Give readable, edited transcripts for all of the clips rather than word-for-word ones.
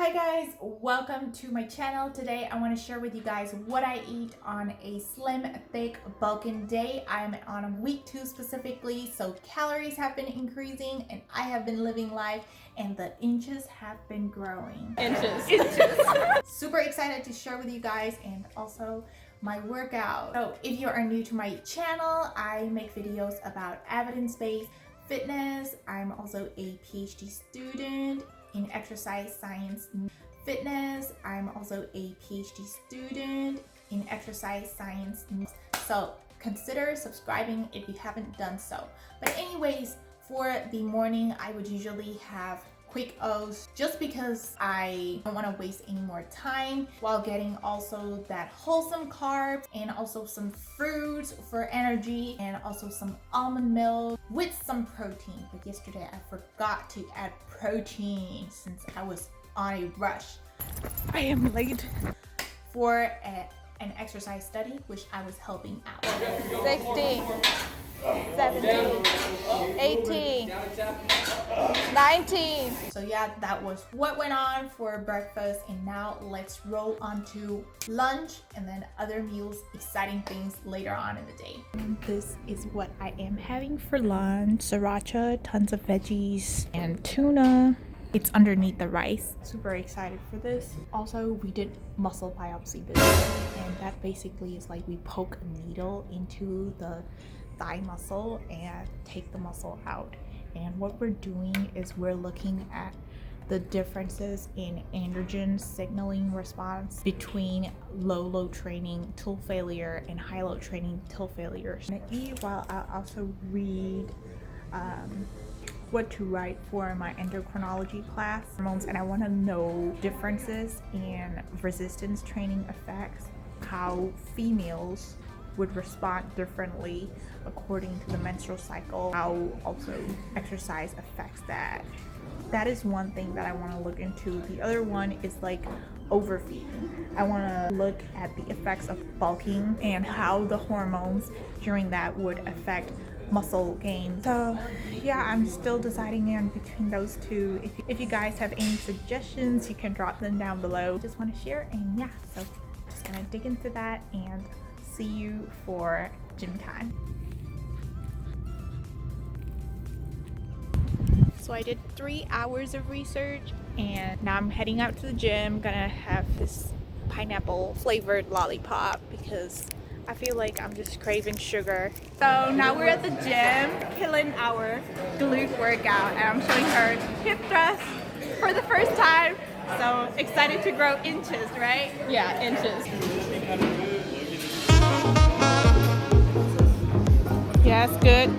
Hi guys, welcome to my channel. Today I want to share with you guys what I eat on a slim, thick, bulking day. I'm on week 2 specifically, so calories have been increasing and I have been living life and the inches have been growing. Inches. Super excited to share with you guys and also my workout. So if you are new to my channel, I make videos about evidence-based fitness. I'm also a PhD student in exercise science fitness. I'm also a PhD student in exercise science. So consider subscribing if you haven't done so. But anyways, for the morning, I would usually have quick oats just because I don't want to waste any more time while getting also that wholesome carbs and also some fruits for energy and also some almond milk with some protein. But yesterday I forgot to add protein since I was on a rush. I am late for an exercise study which I was helping out. 16, 17, 18, 19. So yeah, that was what went on for breakfast, and now let's roll on to lunch and then other meals, exciting things later on in the day. And this is what I am having for lunch. Sriracha, tons of veggies, and tuna. It's underneath the rice. Super excited for this. Also, we did muscle biopsy this day, and that basically is like we poke a needle into the thigh muscle and take the muscle out. And what we're doing is we're looking at the differences in androgen signaling response between low training tool failure and high load training tool failure. I'm gonna eat while I also read what to write for my endocrinology class, hormones, and I want to know differences in resistance training effects, how females would respond differently according to the menstrual cycle, how also exercise affects that. That is one thing that I want to look into. The other one is like overfeeding. I want to look at the effects of bulking and how the hormones during that would affect muscle gain. So yeah, I'm still deciding on between those two. If you guys have any suggestions, you can drop them down below. Just want to share, and yeah, so just gonna dig into that and see you for gym time. So I did 3 hours of research and now I'm heading out to the gym. Gonna have this pineapple flavored lollipop because I feel like I'm just craving sugar. So now we're at the gym, killing our glute workout, and I'm showing her hip thrust for the first time. So excited to grow inches, right? Yeah, inches. Yes, good.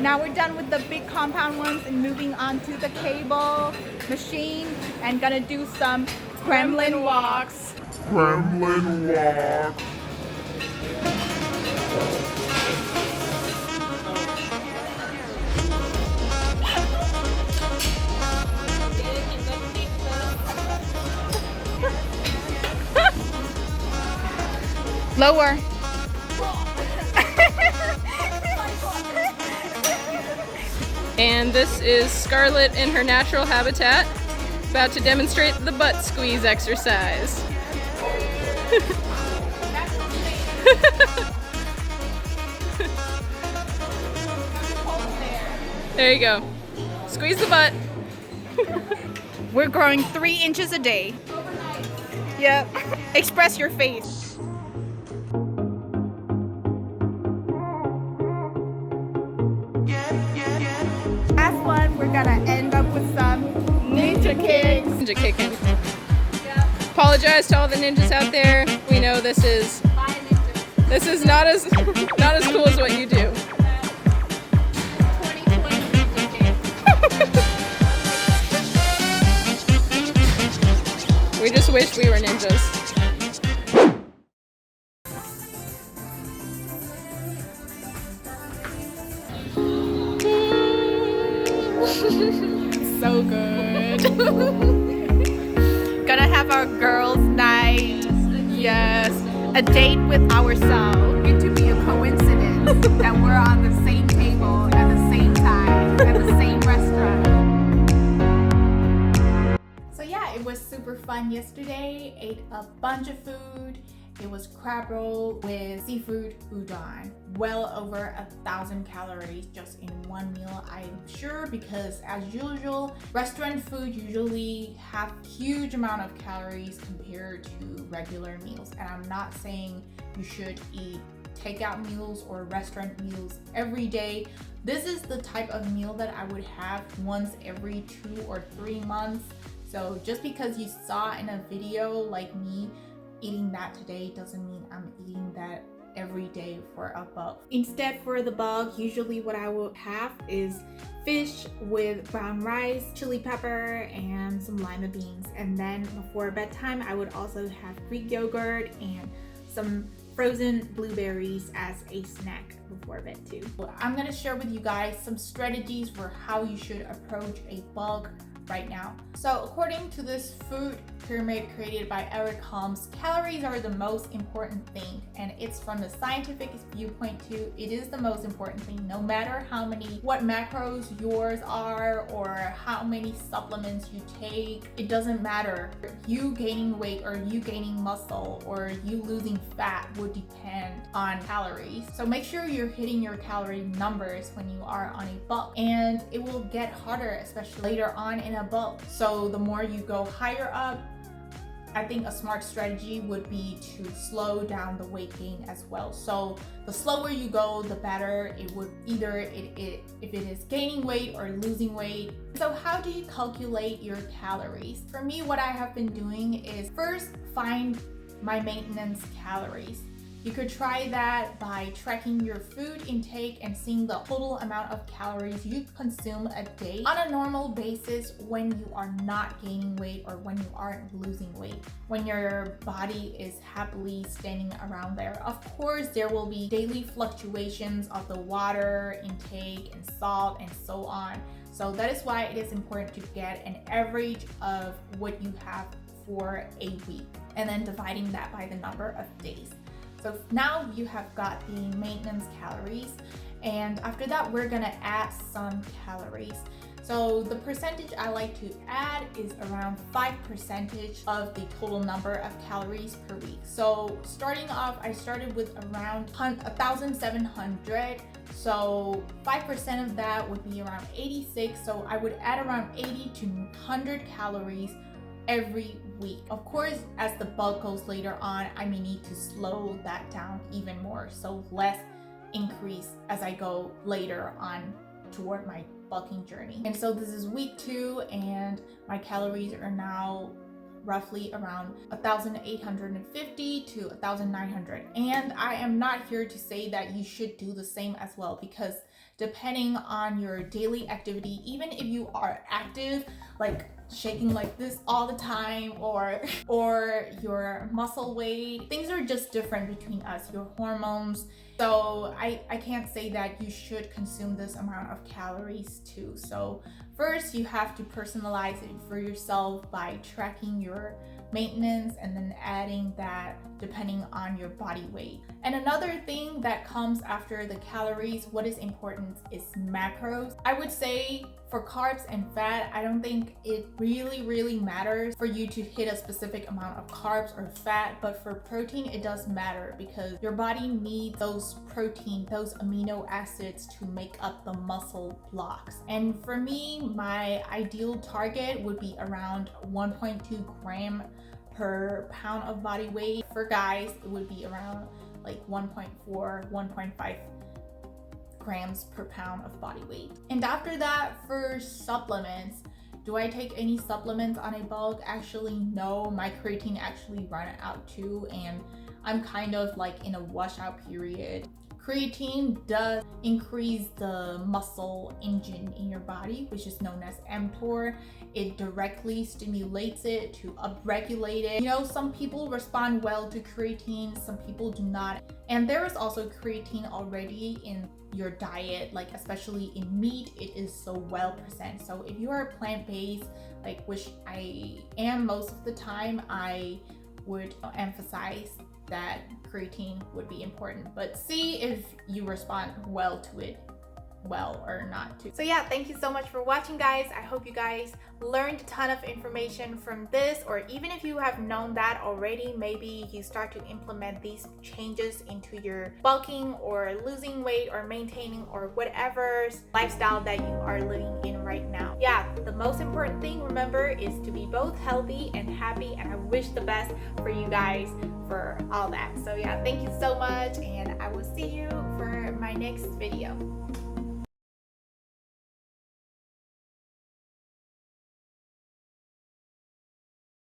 Now we're done with the big compound ones and moving on to the cable machine and gonna do some gremlin walks. Lower. And this is Scarlett in her natural habitat, about to demonstrate the butt squeeze exercise. There you go. Squeeze the butt. We're growing 3 inches a day. Yep. Express your face. Last one, we're gonna end up with some ninja kicks. Ninja kicking. Apologize to all the ninjas out there. We know this is not as cool as what you do. We just wish we were ninjas. a date with ourselves. It to be a coincidence that we're on the same table at the same time at the same restaurant. So yeah, it was super fun yesterday. Ate a bunch of food. It was crab roll with seafood udon. Well over 1,000 calories just in one meal, I'm sure, because as usual, restaurant food usually have huge amount of calories compared to regular meals. And I'm not saying you should eat takeout meals or restaurant meals every day. This is the type of meal that I would have once every 2 or 3 months. So just because you saw in a video like me eating that today doesn't mean I'm eating that every day for a bulk. Instead, for the bulk, usually what I will have is fish with brown rice, chili pepper, and some lima beans. And then before bedtime, I would also have Greek yogurt and some frozen blueberries as a snack before bed too. I'm gonna share with you guys some strategies for how you should approach a bulk right now. So according to this food pyramid created by Eric Holmes, calories are the most important thing, and it's from the scientific viewpoint too. It is the most important thing, no matter what macros yours are or how many supplements you take. It doesn't matter. You gaining weight or you gaining muscle or you losing fat would depend on calories. So make sure you're hitting your calorie numbers when you are on a bulk, and it will get harder, especially later on in a bulk. So the more you go higher up, I think a smart strategy would be to slow down the weight gain as well. So the slower you go, the better. It would either if it is gaining weight or losing weight. So how do you calculate your calories? For me, what I have been doing is first find my maintenance calories. You could try that by tracking your food intake and seeing the total amount of calories you consume a day on a normal basis when you are not gaining weight or when you aren't losing weight, when your body is happily standing around there. Of course, there will be daily fluctuations of the water intake and salt and so on. So that is why it is important to get an average of what you have for a week and then dividing that by the number of days. So now you have got the maintenance calories, and after that we're gonna add some calories. So the percentage I like to add is around 5% of the total number of calories per week. So starting off, I started with around 1,700. So 5% of that would be around 86. So I would add around 80 to 100 calories every week. Of course, as the bulk goes later on, I may need to slow that down even more, so less increase as I go later on toward my bulking journey. And so this is week 2, and my calories are now roughly around 1,850 to 1,900. And I am not here to say that you should do the same as well, because depending on your daily activity, even if you are active, like shaking like this all the time, or your muscle weight, things are just different between us, your hormones. So I can't say that you should consume this amount of calories too. So first you have to personalize it for yourself by tracking your maintenance and then adding that depending on your body weight. And another thing that comes after the calories, what is important is macros. I would say for carbs and fat, I don't think it really matters for you to hit a specific amount of carbs or fat, but for protein it does matter, because your body needs those protein, those amino acids to make up the muscle blocks. And for me, my ideal target would be around 1.2 gram per pound of body weight. For guys, it would be around like 1.4, 1.5 grams per pound of body weight. And after that, for supplements, do I take any supplements on a bulk? Actually, no. My creatine actually ran out too, and I'm kind of like in a washout period. Creatine does increase the muscle engine in your body, which is known as mTOR. It directly stimulates it to upregulate it. You know, some people respond well to creatine, some people do not. And there is also creatine already in your diet, like especially in meat, it is so well present. So if you are plant-based, like which I am most of the time, I would emphasize that creatine would be important, but see if you respond well to it or not too. So yeah, thank you so much for watching, guys. I hope you guys learned a ton of information from this, or even if you have known that already, maybe you start to implement these changes into your bulking or losing weight or maintaining or whatever lifestyle that you are living in right now. Yeah, the most important thing, remember, is to be both healthy and happy, and I wish the best for you guys for all that. So yeah, thank you so much, and I will see you for my next video.